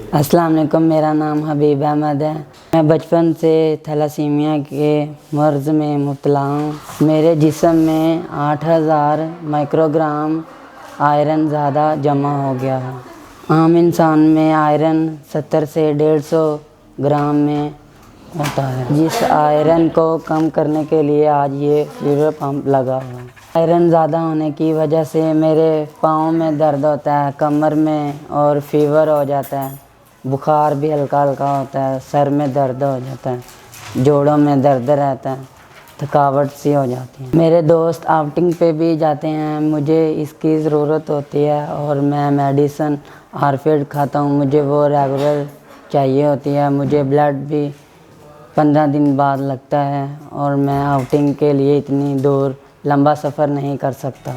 अस्सलाम वालेकुम, मेरा नाम हबीब अहमद है। मैं बचपन से थैलासीमिया के मर्ज़ में मुब्तला हूँ। मेरे जिस्म में 8000 माइक्रोग्राम आयरन ज़्यादा जमा हो गया है। आम इंसान में आयरन 70 से 150 ग्राम में होता है, जिस आयरन को कम करने के लिए आज ये फीवर पंप लगा हुआ है। आयरन ज़्यादा होने की वजह से मेरे पाँव में दर्द होता है, कमर में, और फीवर हो जाता है। बुखार भी हल्का हल्का होता है, सर में दर्द हो जाता है, जोड़ों में दर्द रहता है, थकावट सी हो जाती है। मेरे दोस्त आउटिंग पे भी जाते हैं, मुझे इसकी ज़रूरत होती है और मैं मेडिसन आरफेड खाता हूँ, मुझे वो रेगुलर चाहिए होती है। मुझे ब्लड भी 15 दिन बाद लगता है और मैं आउटिंग के लिए इतनी दूर लंबा सफ़र नहीं कर सकता।